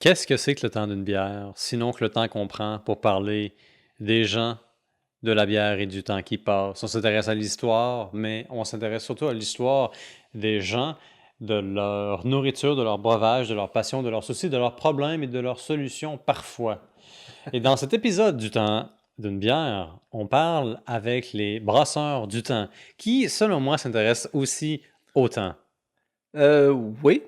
Qu'est-ce que c'est que le temps d'une bière, sinon que le temps qu'on prend pour parler des gens, de la bière et du temps qui passe? On s'intéresse à l'histoire, mais on s'intéresse surtout à l'histoire des gens, de leur nourriture, de leur breuvage, de leur passion, de leurs soucis, de leurs problèmes et de leurs solutions parfois. Et dans cet épisode du temps d'une bière, on parle avec les brasseurs du temps, qui, selon moi, s'intéressent aussi au temps Euh, oui,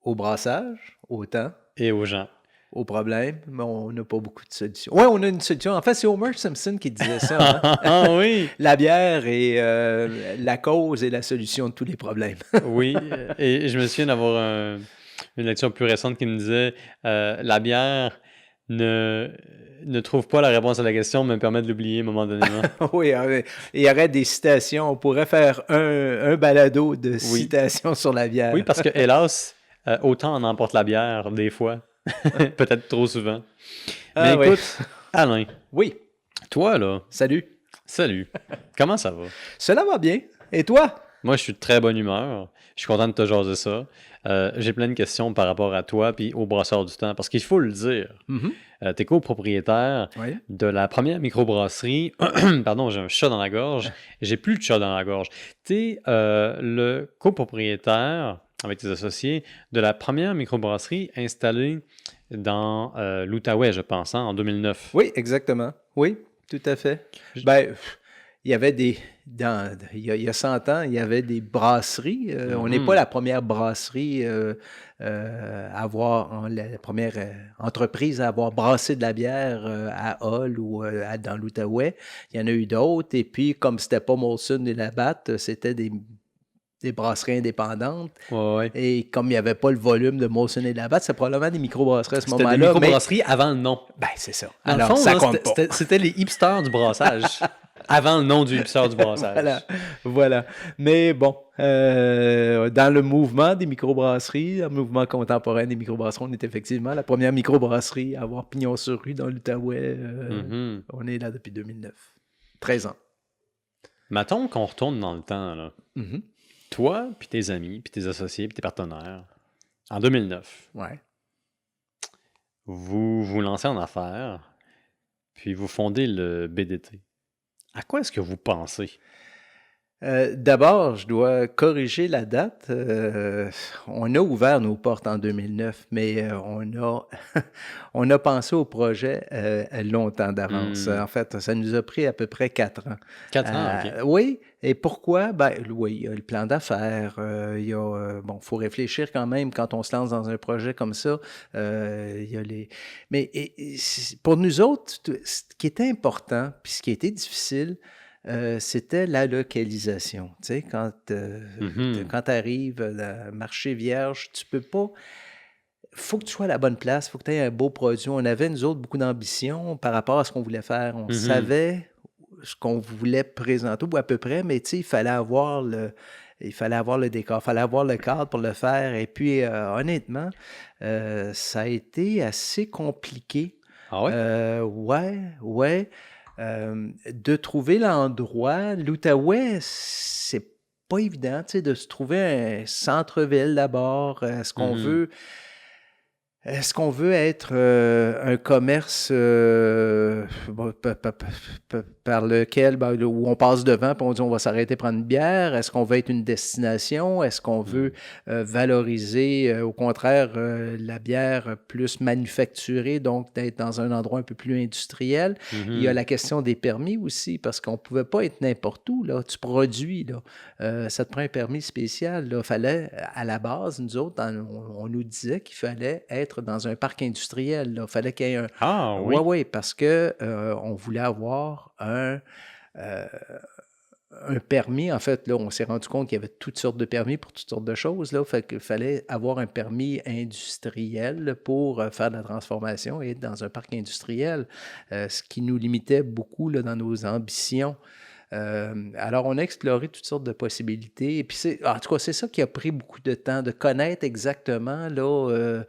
au brassage, au temps, et aux gens. au problème, mais on n'a pas beaucoup de solutions. Oui, on a une solution. En fait, c'est Homer Simpson qui disait ça, hein? Ah oui! La bière est la cause et la solution de tous les problèmes. Oui, et je me souviens d'avoir une lecture plus récente qui me disait la bière ne, ne trouve pas la réponse à la question, mais permet de l'oublier momentanément. Oui, il y aurait des citations. On pourrait faire un balado de Oui. citations sur la Oui, bière. parce que hélas, autant on emporte la bière des fois, peut-être trop souvent. Mais Ah oui. écoute, Alain, Oui, toi là, salut. salut, comment ça va? Cela va bien. Et toi? Moi, je suis de très bonne humeur. Je suis content de te jaser ça. J'ai plein de questions par rapport à toi puis au brasseur du temps, parce qu'il faut le dire. Mhm. T'es copropriétaire Oui. de la première microbrasserie. Pardon, j'ai un chat dans la gorge. J'ai plus de chat dans la gorge. T'es le copropriétaire avec tes associés de la première microbrasserie installée dans l'Outaouais, je pense, hein, en 2009. Oui, exactement. Oui, tout à fait. Ben, il y avait il y a 100 ans, il y avait des brasseries. On n'est pas Mhm. la première brasserie à avoir, la première entreprise à avoir brassé de la bière à Hull ou dans l'Outaouais. Il y en a eu d'autres. Et puis, comme c'était pas Molson et Labatt, c'était des brasseries indépendantes. Ouais, ouais. Et comme il n'y avait pas le volume de Molson et Labatt, c'est probablement des microbrasseries à ce C'était des moment-là. Mais, microbrasseries avant le nom. ben, c'est ça. Dans le Alors, fond, ça là, compte pas. c'était les hipsters du brassage. Avant le nom du hipster du Voilà, brassage. voilà. Mais bon, dans le mouvement des microbrasseries, le mouvement contemporain des microbrasseries, on est effectivement la première microbrasserie à avoir pignon sur rue dans l'Outaouais. Mhm. On est là depuis 2009. 13 ans. Mettons qu'on retourne dans le temps, là. Mhm. Toi, puis tes amis, puis tes associés, puis tes partenaires, en 2009, Ouais. vous vous lancez en affaires, puis vous fondez le BDT. À quoi est-ce que vous pensez? D'abord, je dois corriger la date. On a ouvert nos portes en 2009, mais on a pensé au projet longtemps d'avance. En fait, ça nous a pris à peu près 4 ans. 4 ans, OK. Oui, et pourquoi? Ben, oui, il y a le plan d'affaires. Bon, faut réfléchir quand même quand on se lance dans un projet comme ça. Il y a les... Mais pour nous autres, ce qui était important, puis ce qui était difficile, c'était la localisation. Tu sais, quand Mhm. tu arrives à marché vierge, tu peux pas. Faut que tu sois à la bonne place, faut que tu aies un beau produit. On avait, nous autres, beaucoup d'ambition par rapport à ce qu'on voulait faire. On Mhm. savait ce qu'on voulait présenter, ou à peu près, mais tu sais, il fallait avoir le décor, il fallait avoir le cadre pour le faire. Et puis, honnêtement, ça a été assez compliqué. Ah ouais? Ouais, ouais. De trouver l'endroit, l'Outaouais, c'est pas évident, tu sais, de se trouver un centre-ville d'abord. Mhm. Est-ce qu'on veut être un commerce bon, par lequel, ben, où on passe devant et on dit on va s'arrêter prendre une bière? Est-ce qu'on veut être une destination? Est-ce qu'on veut Mhm. valoriser, au contraire, la bière plus manufacturée, donc d'être dans un endroit un peu plus industriel? Il y a Mhm. la question des permis aussi, parce qu'on ne pouvait pas être n'importe où. Là. Tu produis, là. Ça te prend un permis spécial. Il fallait, à la base, nous autres, on nous disait qu'il fallait être dans un parc industriel. Il fallait qu'il y ait un... Ah Oui, oui. oui, parce que on voulait avoir euh, un permis. En fait, là, on s'est rendu compte qu'il y avait toutes sortes de permis pour toutes sortes de choses. Là. Fait qu'il fallait avoir un permis industriel pour faire de la transformation et être dans un parc industriel, ce qui nous limitait beaucoup là, dans nos ambitions. Alors, on a exploré toutes sortes de possibilités. Et puis, en tout cas, c'est ça qui a pris beaucoup de temps, de connaître exactement là,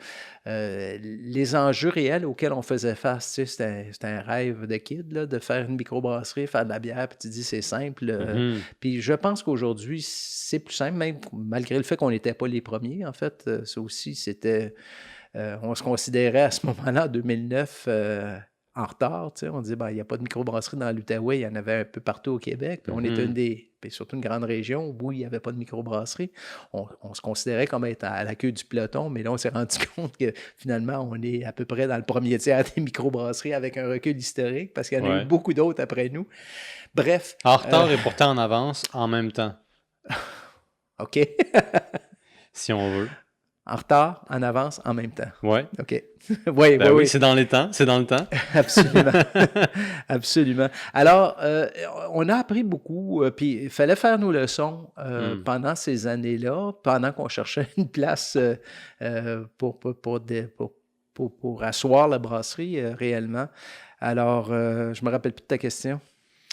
les enjeux réels auxquels on faisait face. Tu sais, c'était un rêve de kid, là, de faire une microbrasserie, faire de la bière, puis tu dis c'est simple. Mhm. Puis je pense qu'aujourd'hui, c'est plus simple, même malgré le fait qu'on n'était pas les premiers. En fait, ça aussi, c'était On se considérait à ce moment-là, en 2009, en retard. Tu sais. On disait, ben, il n'y a pas de microbrasserie dans l'Outaouais, il y en avait un peu partout au Québec. Puis on était une des, puis surtout une grande région où il n'y avait pas de microbrasserie. On se considérait comme être à la queue du peloton, mais là, on s'est rendu compte que finalement, on est à peu près dans le premier tiers des microbrasseries avec un recul historique parce qu'il y en a eu Ouais. beaucoup d'autres après nous. Bref. En retard et pourtant en avance en même temps, OK. si on veut. En retard, en avance, en même temps. Ouais. OK. Oui, Ben oui, oui. c'est dans les temps, c'est dans le temps. Absolument. Absolument. Alors, on a appris beaucoup, puis il fallait faire nos leçons pendant ces années-là, pendant qu'on cherchait une place pour asseoir la brasserie réellement. Alors, je me rappelle plus de ta question.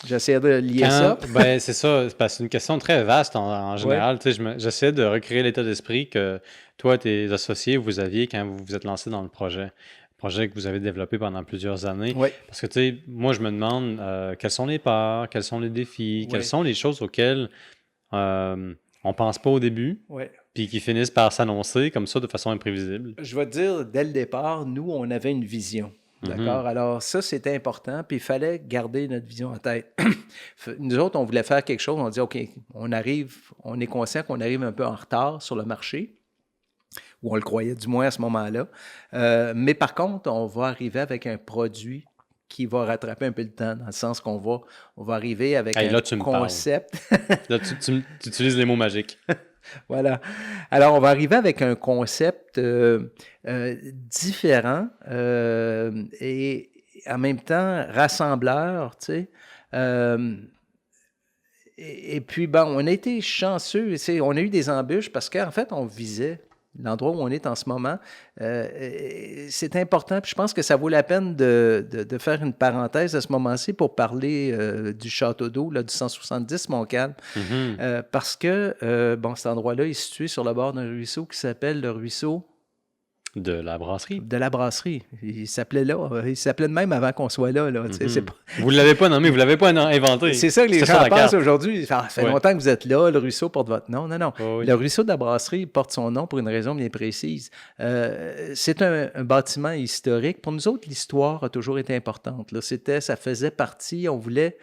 J'essayais de lier ça. Ben, c'est ça, parce que c'est une question très vaste en Ouais. général. Tu sais, j'essayais de recréer l'état d'esprit que toi et tes associés, vous aviez quand vous vous êtes lancé dans le projet que vous avez développé pendant plusieurs années. Ouais. Parce que, tu sais, moi, je me demande quelles sont les peurs, quels sont les défis, Ouais. quelles sont les choses auxquelles on pense pas au début, Ouais. puis qui finissent par s'annoncer comme ça de façon imprévisible. Je vais te dire, dès le départ, nous, on avait une vision. D'accord? Alors, ça, c'était important, puis il fallait garder notre vision en tête. Nous autres, on voulait faire quelque chose, on dit, OK, on est conscient qu'on arrive un peu en retard sur le marché, ou on le croyait du moins à ce moment-là. Mais par contre, on va arriver avec un produit qui va rattraper un peu le temps, dans le sens qu'on va arriver avec Hey, un là, tu me parles. concept. Là, tu utilises les mots magiques. Voilà. Alors, on va arriver avec un concept différent et en même temps rassembleur, tu sais. Et puis, bon, on a été chanceux. Tu sais, on a eu des embûches parce qu'en fait, on visait l'endroit où on est en ce moment. C'est important. Puis je pense que ça vaut la peine de faire une parenthèse à ce moment-ci pour parler du Château d'eau, là, du 170 Montcalm. Parce que, bon, cet endroit-là est situé sur le bord d'un ruisseau qui s'appelle le ruisseau De la brasserie. de la brasserie. Il s'appelait là. Il s'appelait de même avant qu'on soit là. Tu sais, c'est pas- Vous ne l'avez pas nommé, vous ne l'avez pas inventé. C'est ça que les C'était gens sur la pensent carte. aujourd'hui. Ça fait Ouais. longtemps que vous êtes là, le ruisseau porte votre nom. Non, non. Ouais, oui. Le ruisseau de la brasserie porte son nom pour une raison bien précise. C'est un bâtiment historique. Pour nous autres, l'histoire a toujours été importante. Là. Ça faisait partie, on voulait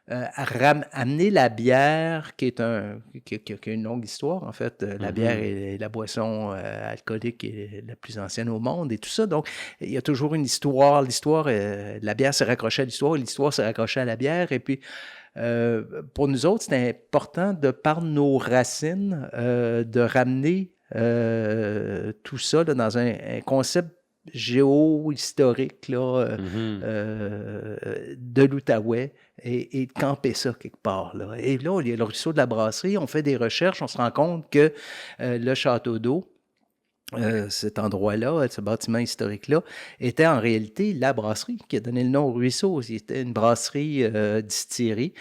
amener la bière, qui a une longue histoire, en fait. La bière est la boisson alcoolique est la plus ancienne au monde et tout ça. Donc, il y a toujours une histoire. L'histoire, la bière se raccrochait à l'histoire se raccrochait à la bière. Et puis, pour nous autres, c'était important, de par nos racines, de ramener tout ça là, dans un concept géo-historique là, de l'Outaouais et de camper ça quelque part. Là. Et là, il y a le ruisseau de la brasserie, on fait des recherches, on se rend compte que le château d'eau, cet endroit-là, ce bâtiment historique-là, était en réalité la brasserie qui a donné le nom au ruisseau. C'était une brasserie distillerie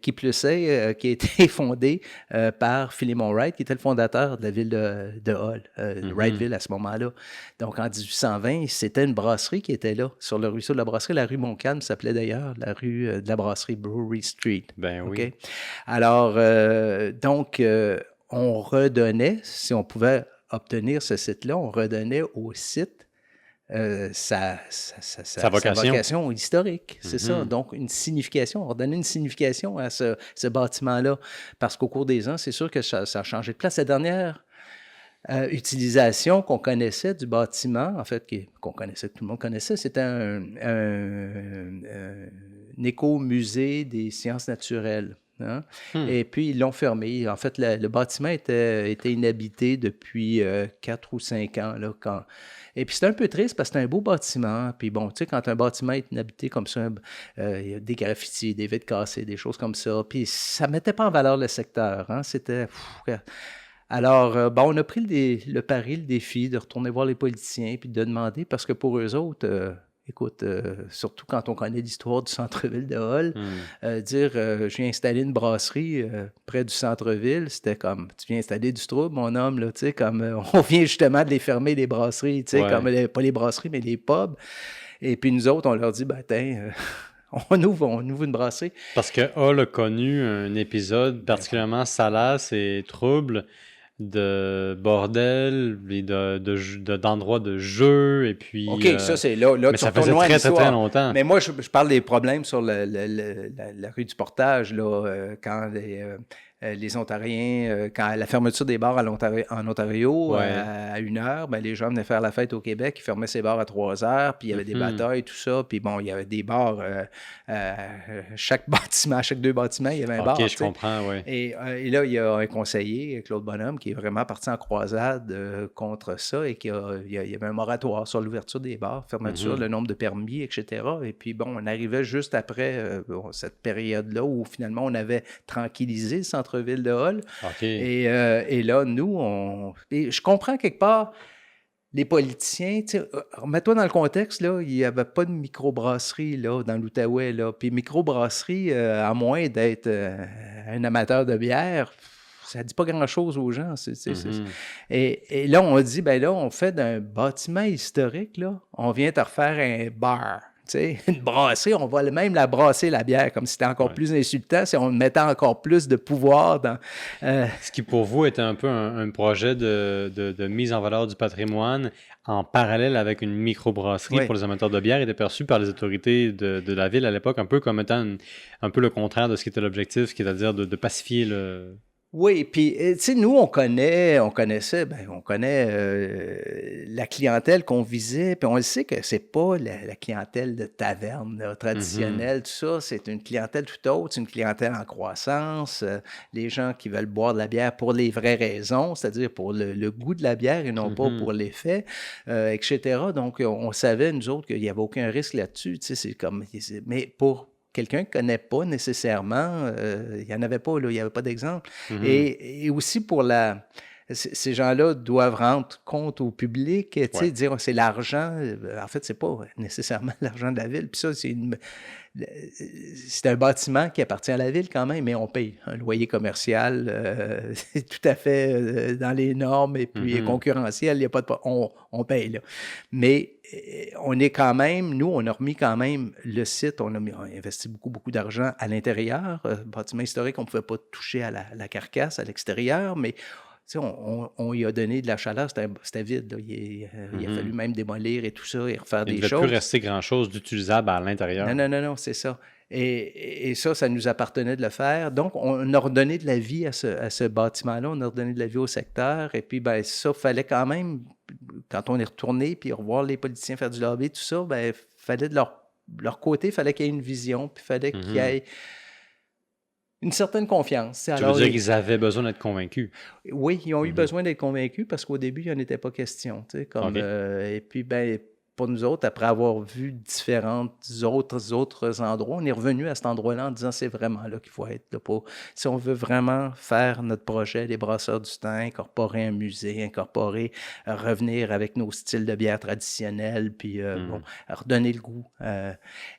qui plus est, qui a été fondée par Philemon Wright, qui était le fondateur de la ville de Hull, Wrightville à ce moment-là. Donc en 1820, c'était une brasserie qui était là, sur le ruisseau de la brasserie. La rue Montcalm s'appelait d'ailleurs la rue de la brasserie Brewery Street. Ben oui. Okay? Alors, donc, on redonnait, si on pouvait obtenir ce site-là, on redonnait au site sa vocation historique. C'est ça. Donc, une signification. On redonnait une signification à ce bâtiment-là. Parce qu'au cours des ans, c'est sûr que ça a changé de place. La dernière utilisation qu'on connaissait du bâtiment, en fait, qu'on connaissait, que tout le monde connaissait, c'était un écomusée des sciences naturelles. Hein? Et puis, ils l'ont fermé. En fait, le bâtiment était inhabité depuis 4 ou 5 ans. Là, Et puis, c'était un peu triste parce que c'était un beau bâtiment. Puis bon, tu sais, quand un bâtiment est inhabité comme ça, il y a des graffitis, des vitres cassées, des choses comme ça. Puis, ça ne mettait pas en valeur le secteur. Hein? C'était... Alors, bon, on a pris le pari, le défi de retourner voir les politiciens puis de demander, parce que pour eux autres... Écoute, surtout quand on connaît l'histoire du centre-ville de Hull, dire je viens installer une brasserie près du centre-ville, c'était comme tu viens installer du trouble, mon homme, là, tu sais, comme on vient justement de les fermer, les brasseries, tu sais, comme pas les brasseries, mais les pubs. Et puis nous autres, on leur dit, ben, on ouvre une brasserie. Parce que Hull a connu un épisode particulièrement salace et trouble de bordel, et d'endroits de jeu, et puis... OK, ça, c'est là, mais tu ça retournes faisait loin très, très, très l'histoire. longtemps. Mais moi, je parle des problèmes sur la rue du Portage, là, quand les Ontariens, quand la fermeture des bars en Ontario Ouais. à 1 heure, ben, les gens venaient faire la fête au Québec, ils fermaient ces bars à 3 heures, puis il y avait des batailles, tout ça, puis bon, il y avait des bars, chaque bâtiment, chaque 2 bâtiments, il y avait un bar, OK, tu je sais. comprends, oui. Et là, il y a un conseiller, Claude Bonhomme, qui est vraiment parti en croisade contre ça et il y avait un moratoire sur l'ouverture des bars, fermeture, le nombre de permis, etc. Et puis, bon, on arrivait juste après cette période-là où finalement on avait tranquillisé le centre-ville de Hull. OK. Et là, nous, et je comprends quelque part. Les politiciens, tu sais, remets-toi dans le contexte, là, il n'y avait pas de microbrasserie là, dans l'Outaouais. Là. Puis microbrasserie, à moins d'être un amateur de bière, ça ne dit pas grand-chose aux gens. Et là, on dit, ben là, on fait d'un bâtiment historique, là, on vient te refaire un bar. Tu sais, une brasserie, on va même la brasser, la bière, comme si c'était encore plus insultant, si on mettait encore plus de pouvoir dans... Ce qui, pour vous, était un peu un projet de mise en valeur du patrimoine en parallèle avec une microbrasserie pour les amateurs de bière était perçu par les autorités de la ville à l'époque un peu comme étant un peu le contraire de ce qui était l'objectif, c'est-à-dire de pacifier le... Oui, puis, tu sais, nous, on connaît la clientèle qu'on visait, puis on le sait que c'est pas la clientèle de taverne là, traditionnelle, tout ça, c'est une clientèle tout autre, c'est une clientèle en croissance, les gens qui veulent boire de la bière pour les vraies raisons, c'est-à-dire pour le goût de la bière et non pas pour l'effet, etc. Donc, on savait, nous autres, qu'il n'y avait aucun risque là-dessus, tu sais, c'est comme... Mais pour quelqu'un qui ne connaît pas nécessairement, il n'y en avait pas, là, il n'y avait pas d'exemple. Et aussi pour ces gens-là doivent rendre compte au public, tu sais, dire c'est l'argent. En fait, c'est pas nécessairement l'argent de la ville. Puis ça, c'est un bâtiment qui appartient à la ville quand même, mais on paye un loyer commercial c'est tout à fait dans les normes et puis concurrentiel, il y a pas de on paye là. Mais on est quand même, nous, on a remis quand même le site, on a investi beaucoup d'argent à l'intérieur. Bâtiment historique, on ne pouvait pas toucher à la carcasse à l'extérieur, mais on y a donné de la chaleur, c'était vide. Là. Il a fallu même démolir et tout ça et refaire des choses. Il ne devait plus rester grand-chose d'utilisable à l'intérieur. Non, c'est ça. Et ça nous appartenait de le faire. Donc, on a redonné de la vie à ce bâtiment-là, on a redonné de la vie au secteur. Et puis, ben ça, fallait quand même, quand on est retourné, puis revoir les politiciens faire du lobby, tout ça, ben fallait de leur côté, il fallait qu'il y ait une vision, puis il fallait qu'il y ait une certaine confiance. Tu veux dire qu'ils avaient besoin d'être convaincus? Oui, ils ont eu besoin d'être convaincus parce qu'au début, il n'y en était pas question. Et puis, ben, pour nous autres, après avoir vu différents autres endroits, on est revenu à cet endroit-là en disant c'est vraiment là qu'il faut être. Là, si on veut vraiment faire notre projet, les Brasseurs du Temps, incorporer un musée, revenir avec nos styles de bière traditionnels, puis redonner le goût.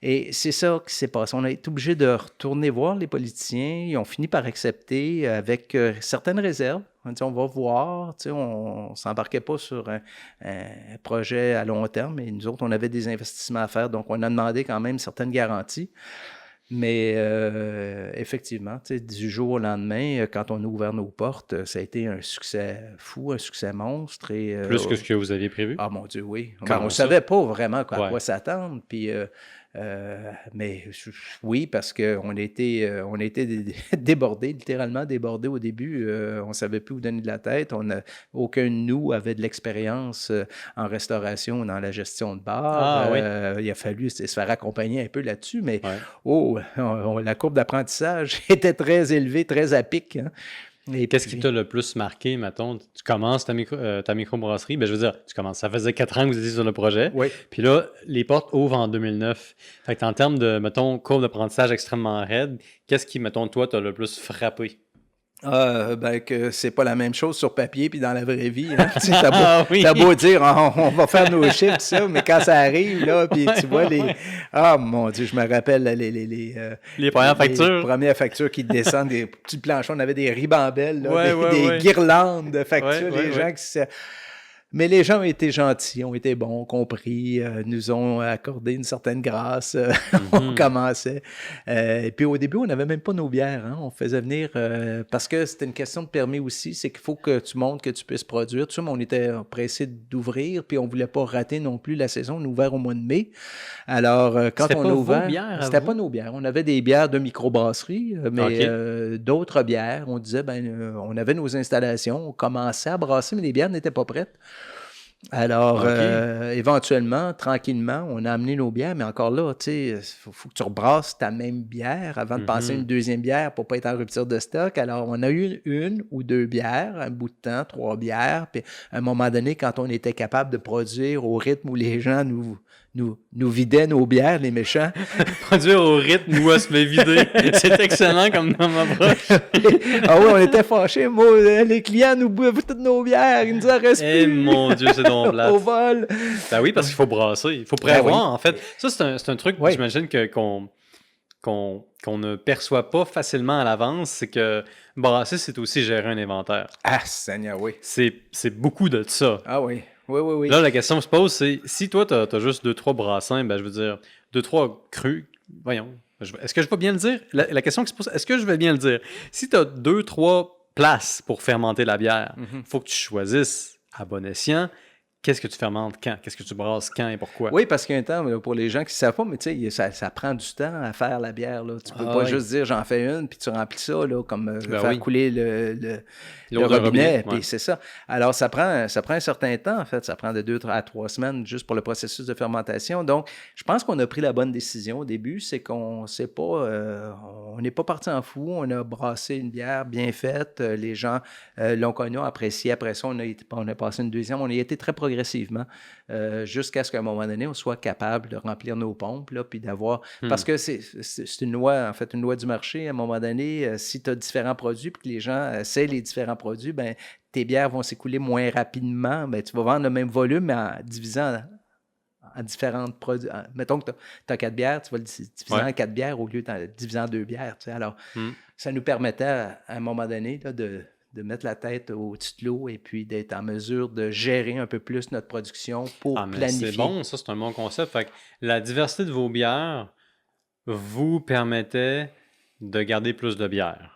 Et c'est ça qui s'est passé. On a été obligé de retourner voir les politiciens. Ils ont fini par accepter avec certaines réserves. On dit, on va voir, on ne s'embarquait pas sur un projet à long terme, mais nous autres, on avait des investissements à faire, donc on a demandé quand même certaines garanties. Mais effectivement, du jour au lendemain, quand on a ouvert nos portes, ça a été un succès fou, un succès monstre. Plus que ce que vous aviez prévu? Ah mon Dieu, oui. On ne savait pas vraiment à quoi s'attendre, puis... mais oui, parce qu'on était débordés, littéralement débordés au début. On ne savait plus où donner de la tête. Aucun de nous avait de l'expérience en restauration ou dans la gestion de bar. Il a fallu se faire accompagner un peu là-dessus, mais la courbe d'apprentissage était très élevée, très à pic. Hein. Qu'est-ce qui t'a le plus marqué, mettons? Tu commences ta microbrasserie, ben je veux dire, ça faisait 4 ans que vous étiez sur le projet. Oui. Puis là, les portes ouvrent en 2009. Fait que en termes de, mettons, courbe d'apprentissage extrêmement raide, qu'est-ce qui, mettons, toi, t'a le plus frappé? Que c'est pas la même chose sur papier puis dans la vraie vie. Hein. T'as beau dire on va faire nos chiffres, tout ça, mais quand ça arrive, là, puis tu vois Ah mon Dieu, je me rappelle les premières factures. Les premières factures qui descendent, des petits planchons, on avait des ribambelles, là, des guirlandes de factures, gens qui se... Mais les gens ont été gentils, ont été bons, ont compris, nous ont accordé une certaine grâce. On Mhm. commençait. Et puis au début, on n'avait même pas nos bières. Hein. On faisait venir, parce que c'était une question de permis aussi, c'est qu'il faut que tu montres que tu puisses produire. Tout ça, mais on était pressé d'ouvrir, puis on ne voulait pas rater non plus la saison. On a ouvert au mois de mai. Alors, quand C'était on pas a vos ouvert, bières à c'était pas vous? nos bières. On avait des bières de microbrasserie, mais OK. d'autres bières. On disait, on avait nos installations, on commençait à brasser, mais les bières n'étaient pas prêtes. Alors, OK. éventuellement, tranquillement, on a amené nos bières, mais encore là, tu sais, faut que tu rebrasses ta même bière avant de passer à une Mhm. deuxième bière pour pas être en rupture de stock. Alors, on a eu une ou deux bières, un bout de temps, trois bières, puis à un moment donné, quand on était capable de produire au rythme où les gens nous vidaient nos bières, les méchants. Produire au rythme où elle se met vider. C'est excellent comme nom approche. Ah oui, on était fâchés. Moi, les clients nous boivent toutes nos bières, il nous en reste Eh plus mon Dieu, c'est donc au plate. vol. Ben oui, parce qu'il faut brasser. Il faut Ben prévoir, oui. en fait. Ça, c'est un truc, Oui. j'imagine, qu'on ne perçoit pas facilement à l'avance. C'est que brasser, c'est aussi gérer un inventaire. Ah, Seigneur, oui. C'est beaucoup de ça. Ah oui. Oui, oui, oui. Là, la question se pose, c'est si toi, t'as juste 2-3 brassins, ben je veux dire, 2-3 crus, voyons, est-ce que je vais bien le dire? La question qui se pose, est-ce que je vais bien le dire? Si tu as 2-3 places pour fermenter la bière, il faut que tu choisisses à bon escient qu'est-ce que tu fermentes quand, qu'est-ce que tu brasses quand et pourquoi. Oui, parce qu'il y a un temps, là, pour les gens qui ne savent pas, mais tu sais, ça prend du temps à faire la bière. Là. Tu peux Ah pas oui. juste dire j'en fais une, puis tu remplis ça, là, comme Ben faire oui. couler le L'eau de robinet, robinet, puis ouais. c'est ça. Alors, ça prend un certain temps, en fait. Ça prend de 2 à 3 semaines juste pour le processus de fermentation. Donc, je pense qu'on a pris la bonne décision au début, c'est qu'on sait pas, on n'est pas parti en fou, on a brassé une bière bien faite, les gens l'ont connue, ont apprécié. Après ça, on a passé une deuxième, on y a été très progressivement, jusqu'à ce qu'à un moment donné, on soit capable de remplir nos pompes, là, puis d'avoir... Parce que c'est une loi, en fait, une loi du marché. À un moment donné, si tu as différents produits, puis que les gens essaient les différents produits, ben tes bières vont s'écouler moins rapidement. Ben, tu vas vendre le même volume, mais en divisant en différentes produits. Mettons que tu as 4 bières, tu vas le diviser Ouais. en 4 bières au lieu de diviser en 2 bières. Tu sais. Alors, ça nous permettait, à un moment donné, là, de mettre la tête au-dessus de l'eau et puis d'être en mesure de gérer un peu plus notre production pour Ah, mais planifier. c'est bon, ça, c'est un bon concept. Fait que la diversité de vos bières vous permettait de garder plus de bières.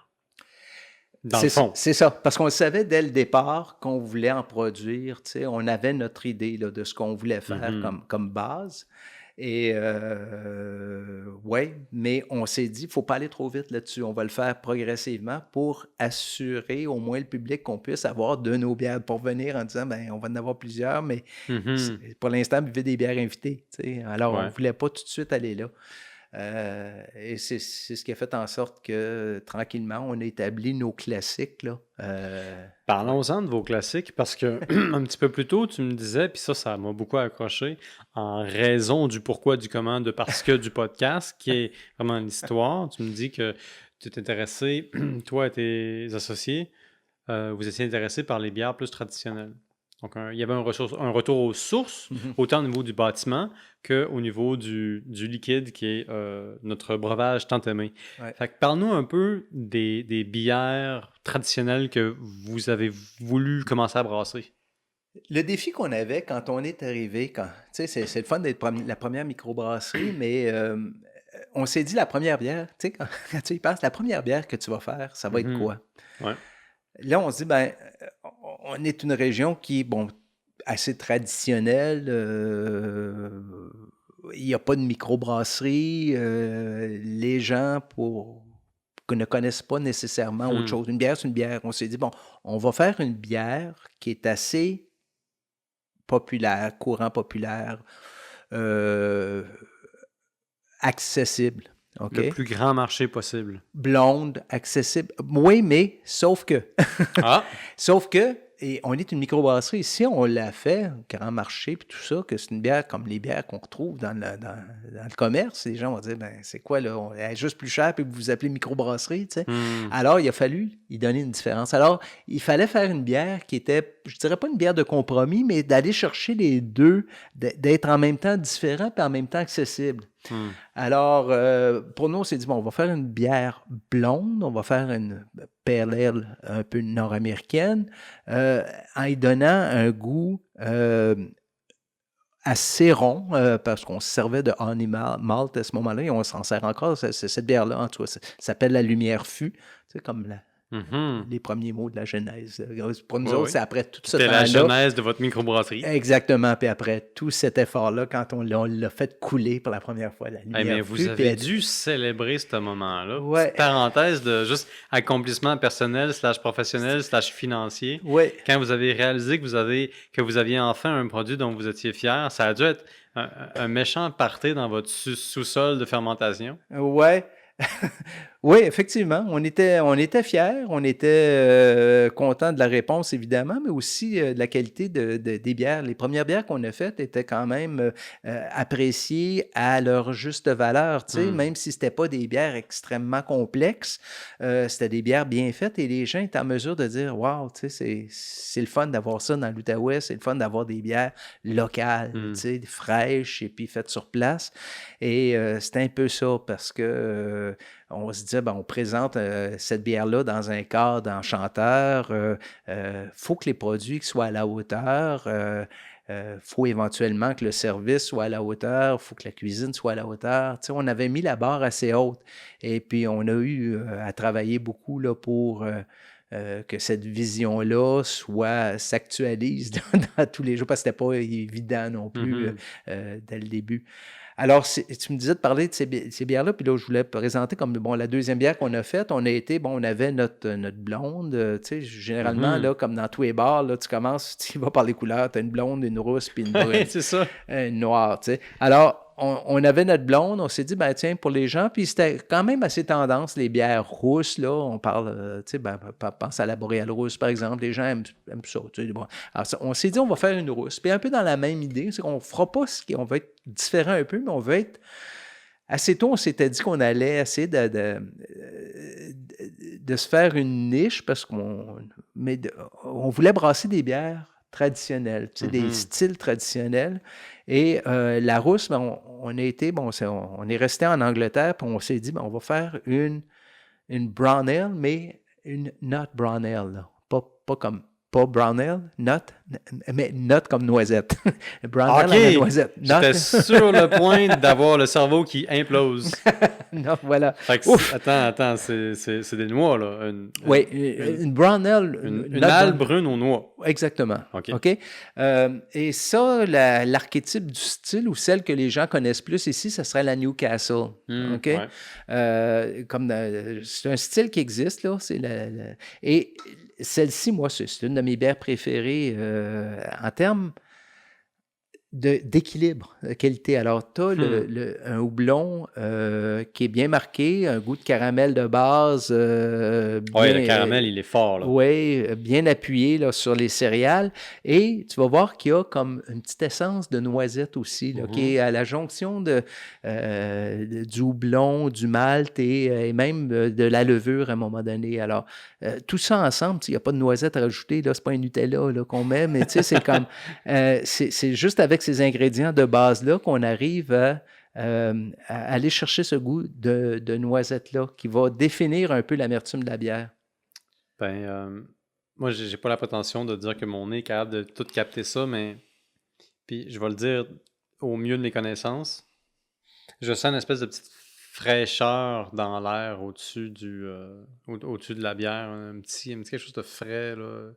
Dans le fond. C'est ça, parce qu'on le savait dès le départ qu'on voulait en produire, tu sais, on avait notre idée là, de ce qu'on voulait faire comme base. Et oui, mais on s'est dit, il ne faut pas aller trop vite là-dessus. On va le faire progressivement pour assurer au moins le public qu'on puisse avoir de nos bières pour venir en disant, ben on va en avoir plusieurs, mais pour l'instant, buvez des bières invitées. Tu sais. Alors, on ne voulait pas tout de suite aller là. Et c'est ce qui a fait en sorte que, tranquillement, on a établi nos classiques. Là. Parlons-en de vos classiques, parce que un petit peu plus tôt, tu me disais, puis ça m'a beaucoup accroché, en raison du pourquoi, du comment, de parce que du podcast, qui est vraiment l'histoire. Tu me dis que tu t'es intéressé, toi et tes associés, vous étiez intéressés par les bières plus traditionnelles. Donc, il y avait un retour aux sources, autant au niveau du bâtiment qu'au niveau du liquide, qui est notre breuvage tant aimé. Ouais. Fait que parle-nous un peu des bières traditionnelles que vous avez voulu commencer à brasser. Le défi qu'on avait quand on est arrivé, c'est le fun d'être la première microbrasserie, mais on s'est dit la première bière, quand tu y penses, la première bière que tu vas faire, ça va être quoi? Ouais. Là, on se dit, ben, on est une région qui est, bon, assez traditionnelle. Il n'y a pas de microbrasserie. Les gens ne connaissent pas nécessairement autre chose. Une bière, c'est une bière. On s'est dit, bon, on va faire une bière qui est assez populaire, courant populaire, accessible. Okay? Le plus grand marché possible. Blonde, accessible. Oui, mais sauf que. Sauf que, et on est une microbrasserie. Si on l'a fait, grand marché, puis tout ça, que c'est une bière comme les bières qu'on retrouve dans le commerce, les gens vont dire, ben c'est quoi là? Elle est juste plus chère, puis vous vous appelez microbrasserie, tu sais. Alors, il a fallu y donner une différence. Alors, il fallait faire une bière qui était, je dirais pas une bière de compromis, mais d'aller chercher les deux, d'être en même temps différent, puis en même temps accessible. Hmm. Alors, pour nous, on s'est dit, bon, on va faire une bière blonde, on va faire une pale ale un peu nord-américaine, en y donnant un goût assez rond, parce qu'on se servait de honey malt à ce moment-là, et on s'en sert encore. Cette bière-là, en tout cas, ça s'appelle la lumière fût, c'est comme Mhm. les premiers mots de la Genèse. Pour nous Oui, autres, oui. c'est après tout ce C'était la temps-là. genèse de votre microbrasserie. Exactement. Puis après tout cet effort-là, quand on l'a fait couler pour la première fois, la Hey, mais lumière vous fut. Puis avez dû célébrer ce moment-là. ouais, Petite parenthèse de juste accomplissement personnel / professionnel / financier. ouais, Quand vous avez réalisé que vous aviez enfin un produit dont vous étiez fier, ça a dû être un méchant party dans votre sous-sol de fermentation. ouais. Oui, effectivement, on était fiers, on était contents de la réponse, évidemment, mais aussi de la qualité des bières. Les premières bières qu'on a faites étaient quand même appréciées à leur juste valeur, tu sais, Hmm. même si c'était pas des bières extrêmement complexes, c'était des bières bien faites et les gens étaient en mesure de dire, wow, tu sais, c'est le fun d'avoir ça dans l'Outaouais, c'est le fun d'avoir des bières locales, tu Hmm. sais, fraîches et puis faites sur place. Et c'était un peu ça parce que on se disait, ben, on présente cette bière-là dans un cadre enchanteur. Faut que les produits soient à la hauteur. Faut éventuellement que le service soit à la hauteur. Faut que la cuisine soit à la hauteur. Tu sais, on avait mis la barre assez haute. Et puis, on a eu à travailler beaucoup là, pour que cette vision-là s'actualise dans tous les jours, parce que c'était pas évident non plus dès le début. Alors, tu me disais de parler de ces bières-là, puis là, je voulais présenter comme, bon, la deuxième bière qu'on a faite, on avait notre blonde, tu sais, généralement, Mhm. là, comme dans tous les bars, là, tu commences, tu vas par les couleurs, tu as une blonde, une rousse, puis une brune, C'est ça. une noire, tu sais. Alors, on avait notre blonde, on s'est dit, ben tiens, pour les gens, puis c'était quand même assez tendance, les bières rousses, là, on parle, tu sais, ben, pense à la boréale rousse, par exemple, les gens aiment ça, tu sais, bon. Alors, on s'est dit, on va faire une rousse, puis un peu dans la même idée, c'est qu'on fera pas on va être différent un peu, mais on va être, assez tôt, on s'était dit qu'on allait essayer de se faire une niche, parce on voulait brasser des bières traditionnelles, tu sais, des styles traditionnels. Et la rousse, ben, on a été, bon, on est resté en Angleterre, puis on s'est dit, ben, on va faire une brown ale, mais une not brown ale, là. Pas brown ale, mais not comme noisette. Brown ale OK! à la noisette. J'étais sur le point d'avoir le cerveau qui implose. Non, voilà. Fait que Ouf! attends, c'est des noix, là. Oui, Une, une brown ale, une not halle brown. brune aux noix. Exactement. OK. OK? Et ça, l'archétype du style, ou celle que les gens connaissent plus ici, ce serait la Newcastle. OK? Ouais. C'est un style qui existe, là. Et celle-ci, moi, c'est une de mes bières préférées en termes d'équilibre, de qualité. Alors, tu as un houblon qui est bien marqué, un goût de caramel de base. Oui, le caramel, il est fort, là. Oui, bien appuyé là, sur les céréales. Et tu vas voir qu'il y a comme une petite essence de noisette aussi, là, qui est à la jonction du houblon, du malt et même de la levure à un moment donné. Alors, tout ça ensemble, il n'y a pas de noisette à rajouter, ce n'est pas un Nutella là, qu'on met, mais c'est comme, c'est juste avec ces ingrédients de base-là qu'on arrive à aller chercher ce goût de noisette-là qui va définir un peu l'amertume de la bière. Ben, moi, j'ai pas la prétention de dire que mon nez est capable de tout capter ça, mais puis je vais le dire au mieux de mes connaissances. Je sens une espèce de petite fraîcheur dans l'air au-dessus au-dessus de la bière, un petit quelque chose de frais, là.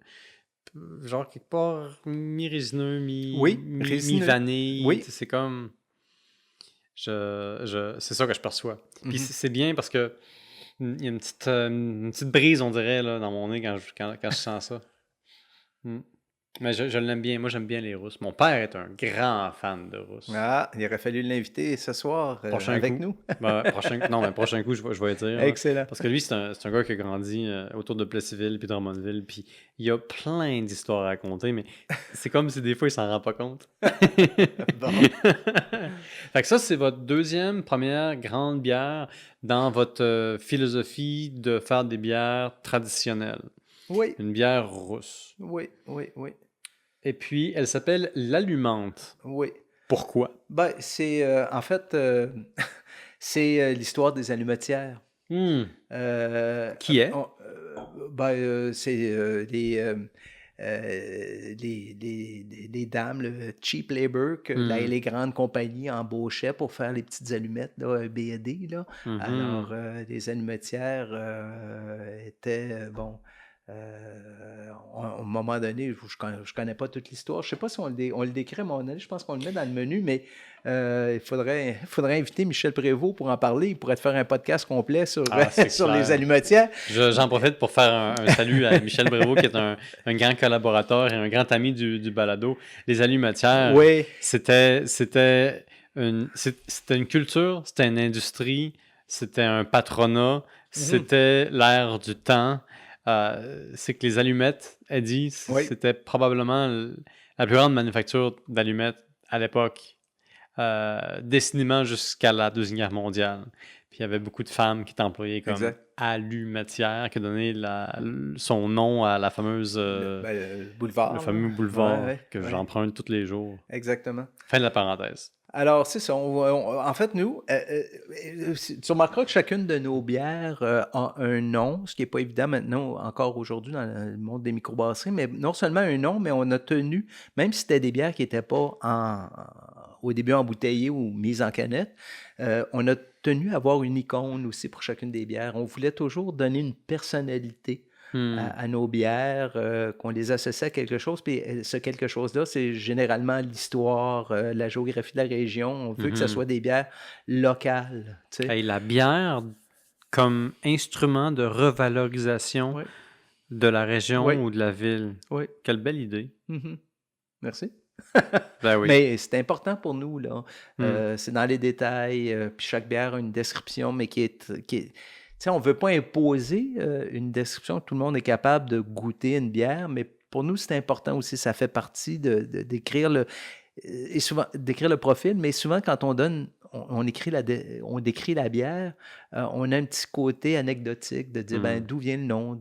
Genre quelque part mi-résineux, résineux. mi-vanille. Oui. C'est comme. C'est ça que je perçois. Puis c'est bien parce que il y a une petite brise, on dirait, là, dans mon nez quand je sens ça. Mais je l'aime bien. Moi, j'aime bien les rousses. Mon père est un grand fan de rousses. Ah, il aurait fallu l'inviter ce soir avec nous. Prochain coup, je vais dire. Excellent. Parce que lui, c'est un gars qui a grandi autour de Plessisville puis Drummondville. Puis il y a plein d'histoires à raconter, mais c'est comme si des fois, il s'en rend pas compte. Bon. Fait que ça, c'est votre première grande bière dans votre philosophie de faire des bières traditionnelles. Oui. Une bière rousse. Oui. Et puis, elle s'appelle l'Allumante. Oui. Pourquoi? Ben, c'est en fait, c'est l'histoire des allumetières. Hmm. Euh, Qui est? c'est les dames, le cheap labor que Hmm. les grandes compagnies embauchaient pour faire les petites allumettes là, B&D, là. Alors, les allumetières étaient, à un moment donné, je connais pas toute l'histoire. Je sais pas si on le décrit à un moment donné, je pense qu'on le met dans le menu, mais il faudrait inviter Michel Prévost pour en parler. Il pourrait te faire un podcast complet sur, C'est sur clair. les allumetières. J'en profite pour faire un salut à Michel Prévost, qui est un grand collaborateur et un grand ami du balado. Les allumetières, Oui, c'était une culture, c'était une industrie, c'était un patronat, c'était l'ère du temps. C'est que les allumettes, Eddie, oui, c'était probablement la plus grande manufacture d'allumettes à l'époque, décidément jusqu'à la Deuxième Guerre mondiale. Puis il y avait beaucoup de femmes qui étaient employées comme exact. allumetière, qui a donné son nom à la fameuse, Le boulevard. le fameux là. boulevard Ouais, que ouais, j'emprunte tous les jours. exactement. Fin de la parenthèse. Alors, c'est ça. En fait, nous, tu remarqueras que chacune de nos bières a un nom, ce qui n'est pas évident maintenant, encore aujourd'hui, dans le monde des microbrasseries, mais non seulement un nom, mais on a tenu, même si c'était des bières qui n'étaient pas au début embouteillées ou mises en canette, on a tenu à avoir une icône aussi pour chacune des bières. On voulait toujours donner une personnalité à nos bières, qu'on les associe à quelque chose. Puis ce quelque chose-là, c'est généralement l'histoire, la géographie de la région. On veut que ce soit des bières locales. Tu sais. Hey, la bière comme instrument de revalorisation Oui, de la région oui, ou de la ville. oui. Quelle belle idée. Mhm. Merci. Ben oui. Mais c'est important pour nous, là. Hmm. C'est dans les détails. Puis chaque bière a une description, mais tu sais, on ne veut pas imposer une description. Tout le monde est capable de goûter une bière, mais pour nous, c'est important aussi. Ça fait partie d'écrire et souvent d'écrire le profil, mais souvent quand on donne, on décrit la bière, on a un petit côté anecdotique de dire ben, d'où vient le nom,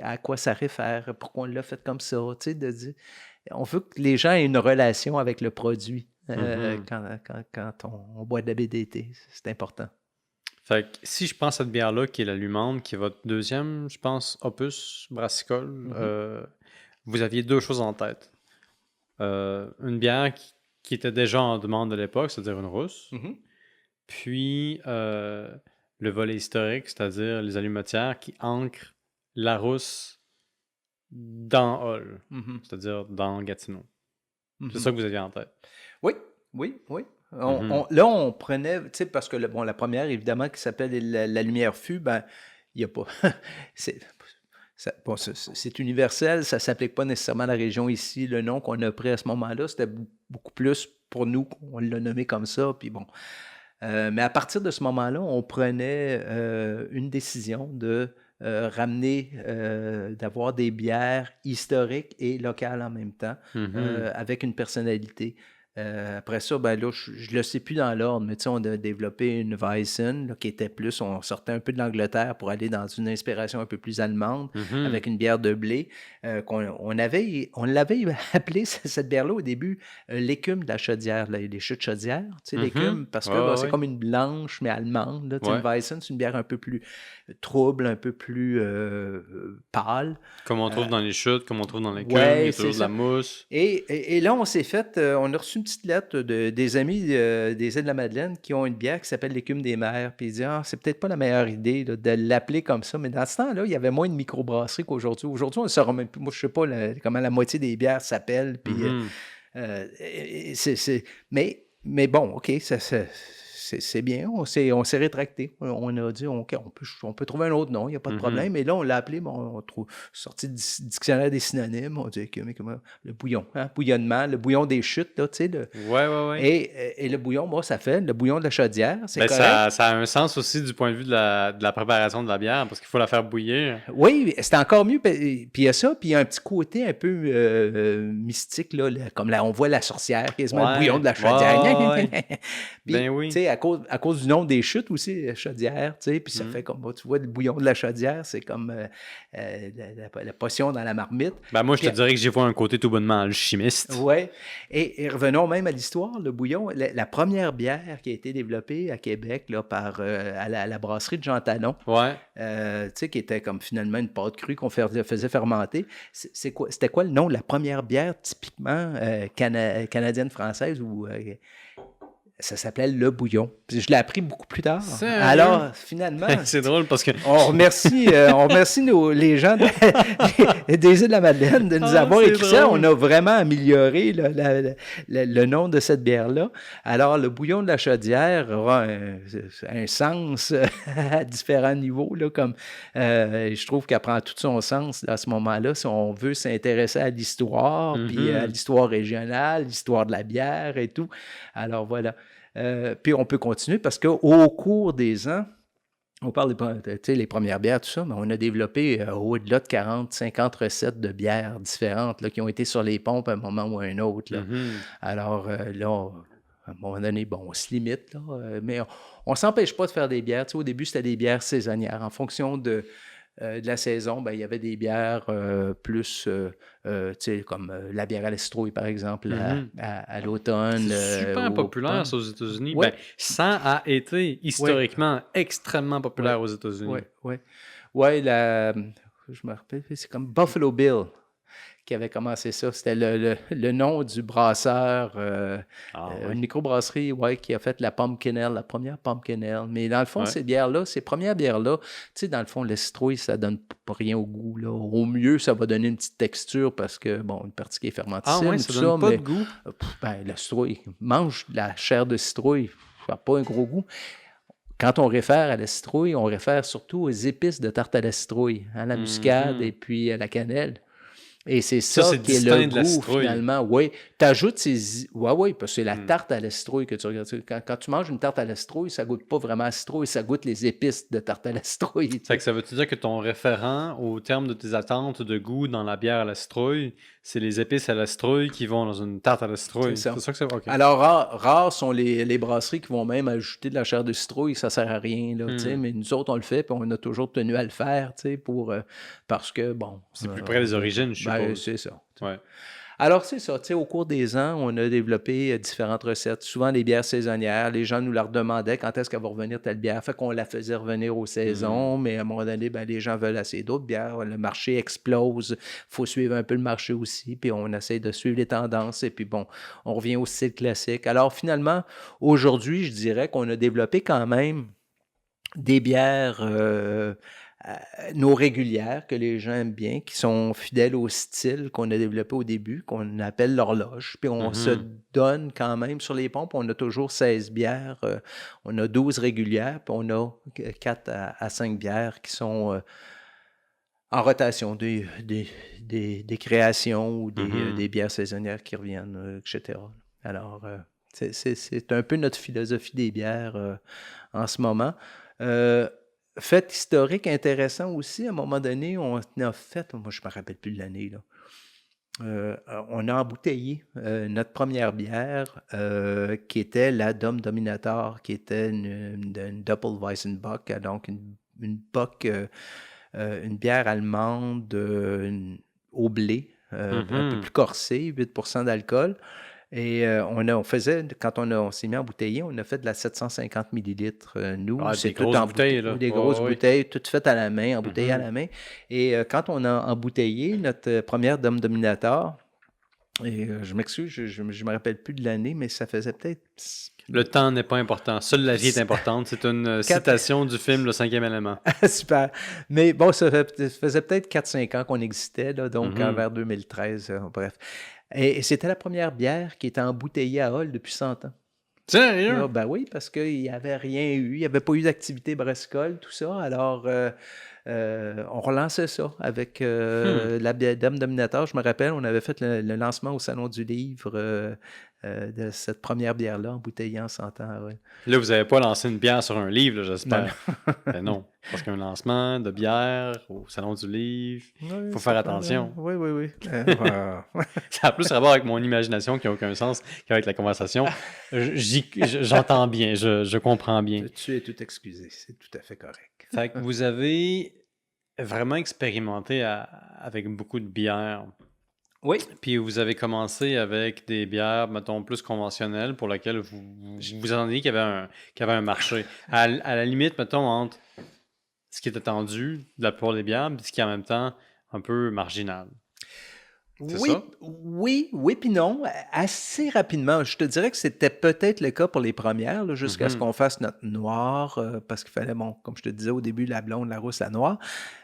à quoi ça réfère, pourquoi on l'a fait comme ça, tu sais, de dire, on veut que les gens aient une relation avec le produit quand on boit de la BDT, c'est important. Fait que si je prends cette bière-là, qui est la Lumande, qui est votre deuxième, je pense, opus brassicole, vous aviez deux choses en tête. Une bière qui était déjà en demande de l'époque, c'est-à-dire une rousse. Puis le volet historique, c'est-à-dire les allumetières qui ancrent la rousse dans Hall, c'est-à-dire dans Gatineau. C'est ça que vous aviez en tête. Oui, oui, oui. Là, on prenait, tu sais, parce que la première, évidemment, qui s'appelle la lumière fut, ben, il n'y a pas. C'est universel, ça ne s'applique pas nécessairement à la région ici. Le nom qu'on a pris à ce moment-là, c'était beaucoup plus pour nous, on l'a nommé comme ça, puis bon. Mais à partir de ce moment-là, on prenait une décision de ramener, d'avoir des bières historiques et locales en même temps, avec une personnalité. Après ça, ben là, je ne le sais plus dans l'ordre, mais tu sais, on a développé une Weizen là, qui était plus, on sortait un peu de l'Angleterre pour aller dans une inspiration un peu plus allemande, avec une bière de blé. On l'avait appelé cette bière-là au début l'écume de la chaudière, là, les chutes chaudières, tu sais, l'écume, parce que c'est comme une blanche, mais allemande. Là, tu sais, une Weizen, c'est une bière un peu plus trouble, un peu plus pâle. Comme on trouve dans les chutes, comme on trouve dans l'écume, il y a toujours de la mousse. Et là, on s'est fait, on a reçu une petite lettre des amis des îles de la Madeleine qui ont une bière qui s'appelle l'écume des mers. Puis ils disent, c'est peut-être pas la meilleure idée là, de l'appeler comme ça. Mais dans ce temps-là, il y avait moins de microbrasseries qu'aujourd'hui. Aujourd'hui, on ne saura même plus. Moi, je sais pas comment la moitié des bières s'appellent. Puis, mais bon, OK, c'est bien. On s'est rétracté. On a dit, OK, on peut trouver un autre nom, il n'y a pas de problème. Et là, on l'a appelé, on trouve sorti du dictionnaire des synonymes. On dit, OK, mais comment? Le bouillon, bouillonnement, le bouillon des chutes, là, tu sais. Ouais. Et le bouillon, moi, ça fait le bouillon de la chaudière. C'est correct. Ça a un sens aussi du point de vue de la préparation de la bière, parce qu'il faut la faire bouillir. Oui, c'est encore mieux. Puis il y a ça, puis il y a un petit côté un peu mystique, là, comme là, on voit la sorcière, quasiment le bouillon de la chaudière. Puis, Ben oui. tu sais, à à cause du nom des chutes aussi, chaudière, tu sais, puis ça fait comme, tu vois, le bouillon de la chaudière, c'est comme la potion dans la marmite. Ben moi, je te Puis, dirais que j'y vois un côté tout bonnement alchimiste. ouais. Et revenons même à l'histoire, le bouillon. La première bière qui a été développée à Québec là, par à la brasserie de Jean Talon, Ouais. tu sais, qui était comme finalement une pâte crue qu'on faisait fermenter. C'était quoi le nom de la première bière typiquement canadienne-française ou ça s'appelait le bouillon. Puis je l'ai appris beaucoup plus tard. Sérieux? Alors, finalement, C'est drôle parce que on remercie les gens des îles de la Madeleine de nous avoir c'est écrit ça. drôle. On a vraiment amélioré le nom de cette bière-là. Alors, le bouillon de la chaudière aura un sens à différents niveaux. Là, comme je trouve qu'elle prend tout son sens là, à ce moment-là, si on veut s'intéresser à l'histoire, puis à l'histoire régionale, l'histoire de la bière et tout. Alors, voilà. Puis on peut continuer parce qu'au cours des ans, on parle les premières bières, tout ça, mais on a développé au-delà de 40, 50 recettes de bières différentes là, qui ont été sur les pompes à un moment ou à un autre. Là. Alors là, à un moment donné, bon, on se limite, là, mais on ne s'empêche pas de faire des bières. Tu sais, au début, c'était des bières saisonnières. En fonction de la saison, ben, il y avait des bières plus, tu sais, comme la bière à la citrouille, par exemple, à l'automne. c'est super au populaire, printemps. ça, aux États-Unis. Ouais. Ben, ça a été historiquement extrêmement populaire aux États-Unis. Oui, oui. Oui, je me rappelle, c'est comme Buffalo Bill qui avait commencé ça. C'était le nom du brasseur, une microbrasserie, ouais, qui a fait la Pumpkin Ale, la première Pumpkin Ale. Mais dans le fond, ces bières-là, ces premières bières-là, tu sais, dans le fond, la citrouille, ça donne pas rien au goût, là. Au mieux, ça va donner une petite texture parce que, bon, une partie qui est fermentée, ouais, ça donne pas de goût. Ben, la citrouille, mange de la chair de citrouille, ça n'a pas un gros goût. Quand on réfère à la citrouille, on réfère surtout aux épices de tarte à la citrouille, à la muscade et puis à la cannelle. Et c'est ça c'est qui est le distinct de la goût, citrouille. finalement. Oui, tu ajoutes ces... Oui, parce que c'est la tarte à la citrouille que tu regardes. Quand tu manges une tarte à la citrouille, ça goûte pas vraiment à la citrouille, ça goûte les épices de tarte à la citrouille. Tu sais. Fait que ça veut-tu dire que ton référent, au terme de tes attentes de goût dans la bière à la citrouille, c'est les épices à la citrouille qui vont dans une tarte à la citrouille? C'est ça. C'est ça que c'est? OK. Alors, rares sont les brasseries qui vont même ajouter de la chair de citrouille, ça sert à rien, là, tu sais, mais nous autres, on le fait, puis on a toujours tenu à le faire, tu sais, parce que, bon... C'est plus près des origines, je ben, suppose. c'est ça. Ouais. Alors, c'est ça, tu sais, au cours des ans, on a développé différentes recettes, souvent des bières saisonnières. Les gens nous leur demandaient quand est-ce qu'elle va revenir telle bière. Fait qu'on la faisait revenir aux saisons, mais à un moment donné, ben, les gens veulent assez d'autres bières. Le marché explose. Il faut suivre un peu le marché aussi, puis on essaie de suivre les tendances, et puis bon, on revient au style classique. Alors, finalement, aujourd'hui, je dirais qu'on a développé quand même des bières... nos régulières que les gens aiment bien, qui sont fidèles au style qu'on a développé au début, qu'on appelle l'horloge. Puis on se donne quand même sur les pompes, on a toujours 16 bières, on a 12 régulières, puis on a 4 à 5 bières qui sont en rotation, des créations ou des bières saisonnières qui reviennent, etc. Alors, c'est un peu notre philosophie des bières en ce moment. Fait historique intéressant aussi, à un moment donné, on a fait, moi je ne me rappelle plus de l'année, là. On a embouteillé notre première bière qui était la Dom Dominator, qui était une Doppelweizenbock, donc une bock, une bière allemande au blé, un peu plus corsée, 8% d'alcool. Et quand on s'est mis à embouteiller, on a fait de la 750 millilitres. Nous, c'est des grosses bouteilles, là. des grosses bouteilles, toutes faites à la main, embouteillées à la main. Et quand on a embouteillé notre première Dom Dominator, et je m'excuse, je me rappelle plus de l'année, mais ça faisait peut-être... Le temps n'est pas important. Seule la vie est importante. C'est une citation du film Le Cinquième élément. Super. Mais bon, ça faisait peut-être 4-5 ans qu'on existait, là, donc vers 2013, bref. Et c'était la première bière qui était embouteillée à Hall depuis 100 ans. Sérieux? Ben oui, parce qu'il n'y avait rien eu, il n'y avait pas eu d'activité brassicole, tout ça. Alors, on relançait ça avec la Dame Dominator. Je me rappelle, on avait fait le lancement au Salon du Livre de cette première bière-là, embouteillée en 100 ans. Ouais. Là, vous n'avez pas lancé une bière sur un livre, là, Non, j'espère. Ben non, parce qu'un lancement de bière au Salon du Livre, il oui, faut ça faire prend, attention. oui, oui, oui. Ça a plus rapport avec mon imagination qui n'a aucun sens qu'avec la conversation. J'entends bien, je comprends bien. Tu es tout excusé, c'est tout à fait correct. Fait que vous avez vraiment expérimenté avec beaucoup de bières. Oui. Puis vous avez commencé avec des bières, mettons, plus conventionnelles pour lesquelles vous entendiez qu'il y avait un marché. À la limite, mettons, entre ce qui est attendu de la plupart des bières, puis ce qui est en même temps un peu marginal. C'est Oui, ça? oui, puis non. Assez rapidement, je te dirais que c'était peut-être le cas pour les premières, là, jusqu'à ce qu'on fasse notre noir, parce qu'il fallait, bon, comme je te disais au début, la blonde, la rousse, la noire.